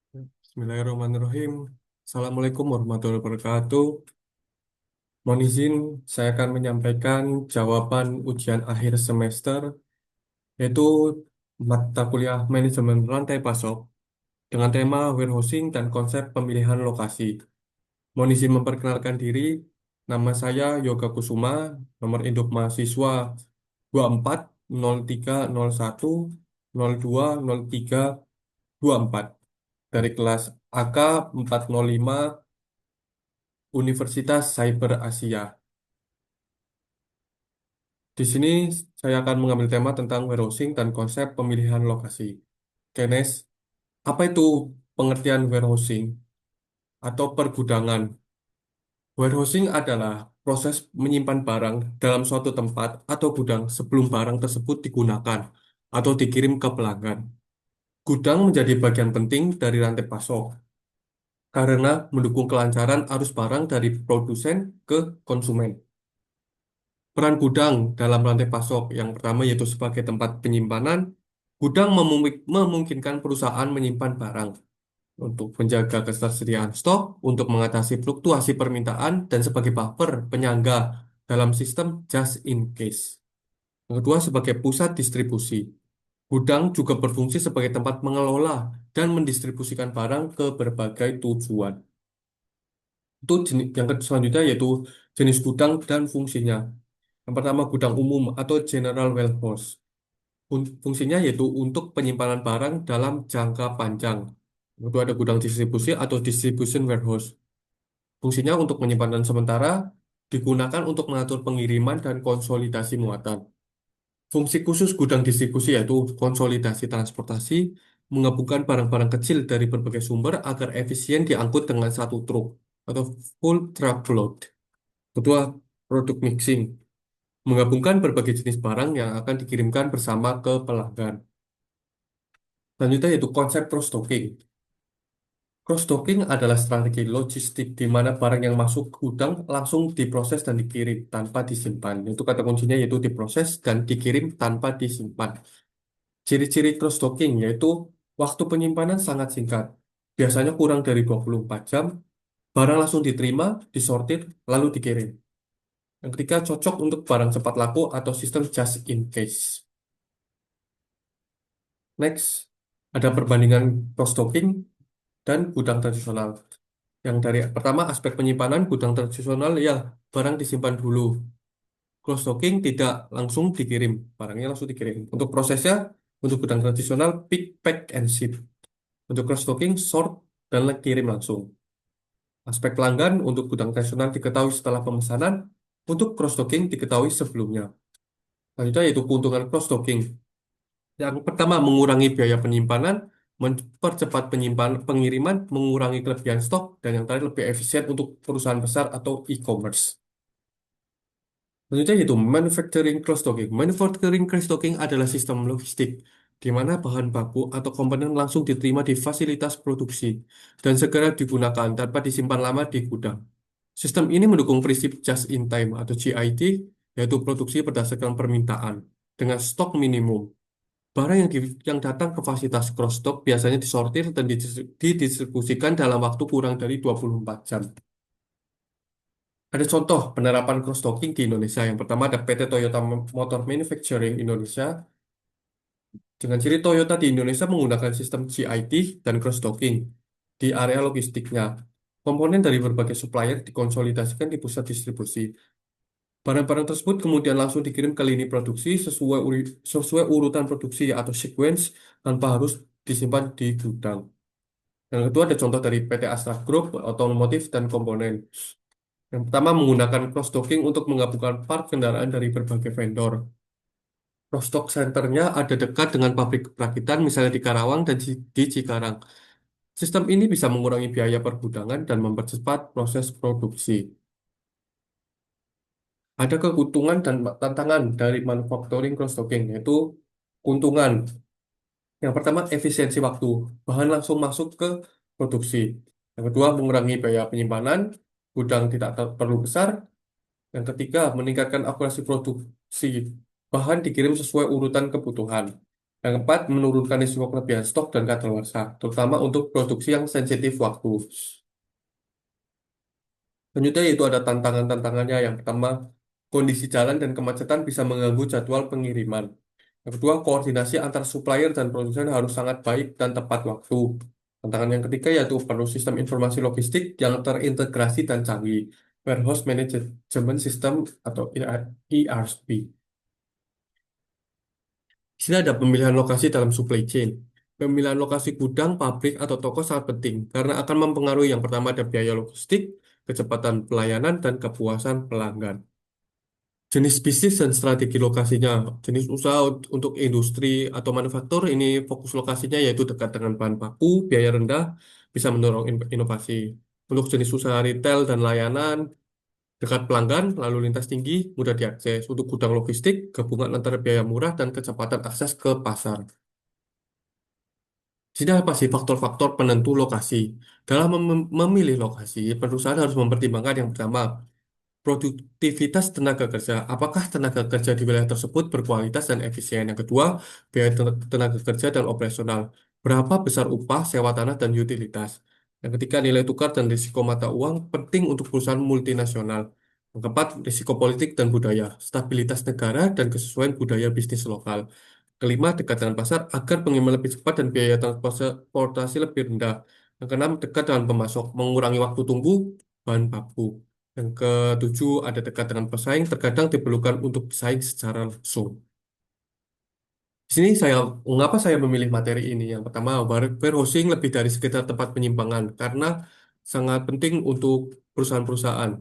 Bismillahirrahmanirrahim. Assalamualaikum warahmatullahi wabarakatuh. Mohon izin, saya akan menyampaikan jawaban ujian akhir semester, yaitu mata kuliah manajemen rantai pasok dengan tema warehousing dan konsep pemilihan lokasi. Mohon izin memperkenalkan diri, nama saya Yoga Kusuma, nomor induk mahasiswa 24 03 01 02 03 dari kelas AK 405 Universitas Cyber Asia. Di sini saya akan mengambil tema tentang warehousing dan konsep pemilihan lokasi. Oke, Nes. Apa itu pengertian warehousing atau pergudangan? Warehousing adalah proses menyimpan barang dalam suatu tempat atau gudang sebelum barang tersebut digunakan atau dikirim ke pelanggan. Gudang menjadi bagian penting dari rantai pasok karena mendukung kelancaran arus barang dari produsen ke konsumen. Peran gudang dalam rantai pasok yang pertama yaitu sebagai tempat penyimpanan, gudang memungkinkan perusahaan menyimpan barang untuk menjaga ketersediaan stok, untuk mengatasi fluktuasi permintaan, dan sebagai buffer penyangga dalam sistem just in case. Yang kedua sebagai pusat distribusi. Gudang juga berfungsi sebagai tempat mengelola dan mendistribusikan barang ke berbagai tujuan. Itu selanjutnya yaitu jenis gudang dan fungsinya. Yang pertama gudang umum atau general warehouse. Fungsinya yaitu untuk penyimpanan barang dalam jangka panjang. Itu ada gudang distribusi atau distribution warehouse. Fungsinya untuk penyimpanan sementara, digunakan untuk mengatur pengiriman dan konsolidasi muatan. Fungsi khusus gudang distribusi yaitu konsolidasi transportasi, menggabungkan barang-barang kecil dari berbagai sumber agar efisien diangkut dengan satu truk atau full truckload. Kedua, product mixing, menggabungkan berbagai jenis barang yang akan dikirimkan bersama ke pelanggan. Selanjutnya yaitu konsep cross-docking. Cross-docking adalah strategi logistik di mana barang yang masuk ke gudang langsung diproses dan dikirim tanpa disimpan. Itu kata kuncinya yaitu diproses dan dikirim tanpa disimpan. Ciri-ciri cross-docking yaitu waktu penyimpanan sangat singkat. Biasanya kurang dari 24 jam, barang langsung diterima, disortir, lalu dikirim. Yang ketiga, cocok untuk barang cepat laku atau sistem just in case. Next, ada perbandingan cross-docking dan gudang tradisional. Yang dari pertama aspek penyimpanan gudang tradisional ya barang disimpan dulu. Close stocking tidak langsung dikirim, barangnya langsung dikirim. Untuk prosesnya untuk gudang tradisional pick, pack, and ship. Untuk cross stocking sort dan kirim langsung. Aspek pelanggan untuk gudang tradisional diketahui setelah pemesanan, untuk cross stocking diketahui sebelumnya. Selanjutnya yaitu keuntungan cross stocking. Yang pertama mengurangi biaya penyimpanan, mempercepat pengiriman, mengurangi kelebihan stok, dan yang terakhir lebih efisien untuk perusahaan besar atau e-commerce. Selanjutnya yaitu manufacturing cross-docking. Manufacturing cross-docking adalah sistem logistik di mana bahan baku atau komponen langsung diterima di fasilitas produksi dan segera digunakan tanpa disimpan lama di gudang. Sistem ini mendukung prinsip just in time atau JIT, yaitu produksi berdasarkan permintaan dengan stok minimum. Barang yang datang ke fasilitas cross-dock biasanya disortir dan didistribusikan dalam waktu kurang dari 24 jam. Ada contoh penerapan cross-docking di Indonesia. Yang pertama ada PT Toyota Motor Manufacturing Indonesia. Dengan ciri Toyota di Indonesia menggunakan sistem CIT dan cross-docking di area logistiknya. Komponen dari berbagai supplier dikonsolidasikan di pusat distribusi. Barang-barang tersebut kemudian langsung dikirim ke lini produksi sesuai urutan produksi atau sequence tanpa harus disimpan di gudang. Yang kedua ada contoh dari PT Astra Group, otomotif dan komponen. Yang pertama menggunakan cross-docking untuk menggabungkan part kendaraan dari berbagai vendor. Cross-dock centernya ada dekat dengan pabrik perakitan, misalnya di Karawang dan di Cikarang. Sistem ini bisa mengurangi biaya pergudangan dan mempercepat proses produksi. Ada keuntungan dan tantangan dari manufacturing cross-docking, yaitu keuntungan. Yang pertama, efisiensi waktu. Bahan langsung masuk ke produksi. Yang kedua, mengurangi biaya penyimpanan. Gudang tidak perlu besar. Yang ketiga, meningkatkan akurasi produksi. Bahan dikirim sesuai urutan kebutuhan. Yang keempat, menurunkan risiko kelebihan stok dan kadaluarsa, terutama untuk produksi yang sensitif waktu. Selanjutnya yaitu ada tantangan-tantangannya. Yang pertama, kondisi jalan dan kemacetan bisa mengganggu jadwal pengiriman. Yang kedua, koordinasi antar supplier dan produsen harus sangat baik dan tepat waktu. Tantangan yang ketiga yaitu perlu sistem informasi logistik yang terintegrasi dan canggih. Warehouse Management System atau ERP. Di sini ada pemilihan lokasi dalam supply chain. Pemilihan lokasi gudang, pabrik, atau toko sangat penting karena akan mempengaruhi yang pertama ada biaya logistik, kecepatan pelayanan, dan kepuasan pelanggan. Jenis bisnis dan strategi lokasinya. Jenis usaha untuk industri atau manufaktur ini fokus lokasinya yaitu dekat dengan bahan baku, biaya rendah, bisa mendorong inovasi. Untuk jenis usaha retail dan layanan, dekat pelanggan, lalu lintas tinggi, mudah diakses. Untuk gudang logistik, gabungan antara biaya murah dan kecepatan akses ke pasar. Di sini apa sih faktor-faktor penentu lokasi? Dalam memilih lokasi, perusahaan harus mempertimbangkan yang pertama, produktivitas tenaga kerja. Apakah tenaga kerja di wilayah tersebut berkualitas dan efisien? Yang kedua, biaya tenaga kerja dan operasional. Berapa besar upah, sewa tanah, dan utilitas? Yang ketiga, nilai tukar dan risiko mata uang penting untuk perusahaan multinasional. Yang keempat, risiko politik dan budaya, stabilitas negara, dan kesesuaian budaya bisnis lokal. Kelima, dekat dengan pasar agar pengiriman lebih cepat dan biaya transportasi lebih rendah. Yang keenam, dekat dengan pemasok, mengurangi waktu tunggu bahan baku. Yang ketujuh, ada dekat dengan pesaing, terkadang diperlukan untuk bersaing secara langsung. Di sini mengapa saya memilih materi ini? Yang pertama, warehousing lebih dari sekedar tempat penyimpangan, karena sangat penting untuk perusahaan-perusahaan.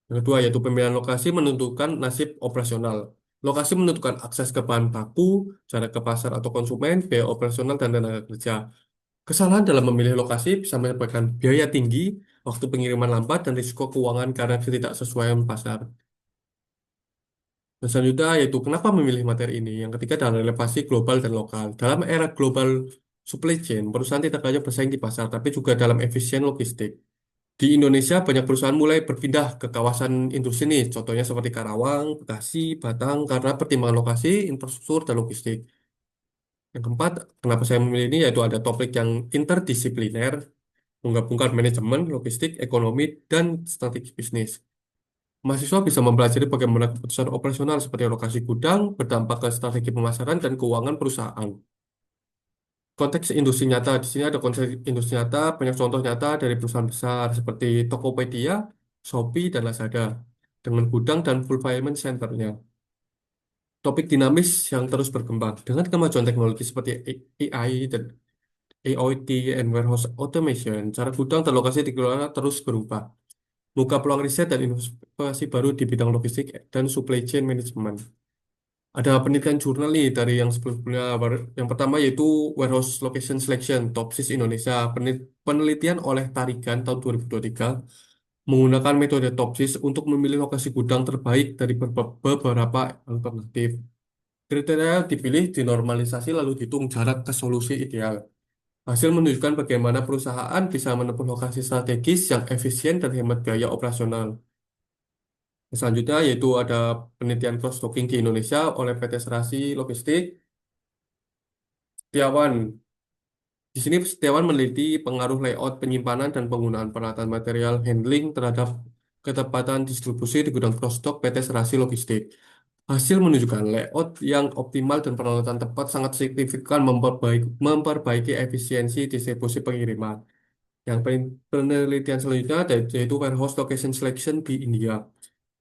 Yang kedua, yaitu pemilihan lokasi menentukan nasib operasional. Lokasi menentukan akses ke bahan baku, jarak ke pasar atau konsumen, biaya operasional, dan tenaga kerja. Kesalahan dalam memilih lokasi bisa menyebabkan biaya tinggi, waktu pengiriman lambat, dan risiko keuangan karena ketidaksesuaian pasar. Dan selanjutnya yaitu kenapa memilih materi ini. Yang ketiga adalah relevansi global dan lokal. Dalam era global supply chain, perusahaan tidak hanya bersaing di pasar, tapi juga dalam efisien logistik. Di Indonesia, banyak perusahaan mulai berpindah ke kawasan industri ini, contohnya seperti Karawang, Bekasi, Batang, karena pertimbangan lokasi, infrastruktur, dan logistik. Yang keempat, kenapa saya memilih ini, yaitu ada topik yang interdisipliner, menggabungkan manajemen, logistik, ekonomi, dan strategi bisnis. Mahasiswa bisa mempelajari bagaimana keputusan operasional seperti lokasi gudang berdampak ke strategi pemasaran dan keuangan perusahaan. Konteks industri nyata, di sini ada konteks industri nyata, banyak contoh nyata dari perusahaan besar seperti Tokopedia, Shopee, dan Lazada, dengan gudang dan fulfillment centernya. Topik dinamis yang terus berkembang. Dengan kemajuan teknologi seperti AI dan AOT and warehouse automation, cara gudang dan lokasi dikelola terus berubah. Buka peluang riset dan inovasi baru di bidang logistik dan supply chain management. Ada penelitian jurnal nih dari yang sebelumnya. Yang pertama yaitu Warehouse Location Selection Topsis Indonesia. Penelitian oleh Tarigan tahun 2023 menggunakan metode Topsis untuk memilih lokasi gudang terbaik dari beberapa alternatif. Kriteria dipilih, dinormalisasi, lalu dihitung jarak ke solusi ideal. Hasil menunjukkan bagaimana perusahaan bisa menemukan lokasi strategis yang efisien dan hemat biaya operasional. Selanjutnya yaitu ada penelitian cross-docking di Indonesia oleh PT Serasi Logistik. Setiawan. Di sini Setiawan meneliti pengaruh layout penyimpanan dan penggunaan peralatan material handling terhadap ketepatan distribusi di gudang cross-dock PT Serasi Logistik. Hasil menunjukkan layout yang optimal dan peralatan tepat sangat signifikan memperbaiki efisiensi distribusi pengiriman. Yang penelitian selanjutnya yaitu Warehouse Location Selection di India.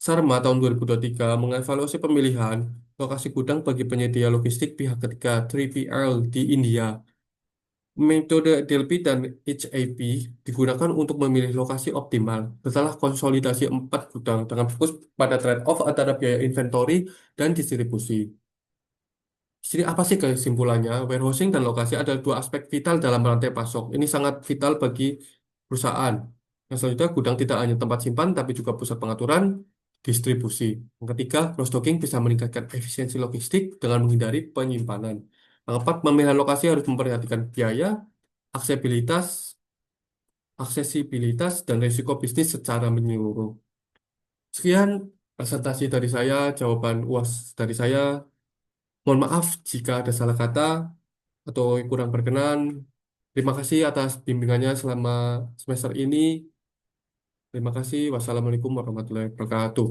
Sarma tahun 2023 mengevaluasi pemilihan lokasi gudang bagi penyedia logistik pihak ketiga 3PL di India. Metode DLP dan HAP digunakan untuk memilih lokasi optimal setelah konsolidasi 4 gudang dengan fokus pada trade-off antara biaya inventory dan distribusi. Jadi apa sih kesimpulannya? Warehousing dan lokasi adalah dua aspek vital dalam rantai pasok. Ini sangat vital bagi perusahaan. Yang selanjutnya, gudang tidak hanya tempat simpan, tapi juga pusat pengaturan distribusi. Yang ketiga, cross-docking bisa meningkatkan efisiensi logistik dengan menghindari penyimpanan. Yang keempat, pemilihan lokasi harus memperhatikan biaya, aksesibilitas, aksesibilitas, dan risiko bisnis secara menyeluruh. Sekian presentasi dari saya, jawaban UAS dari saya. Mohon maaf jika ada salah kata atau kurang berkenan. Terima kasih atas bimbingannya selama semester ini. Terima kasih. Wassalamualaikum warahmatullahi wabarakatuh.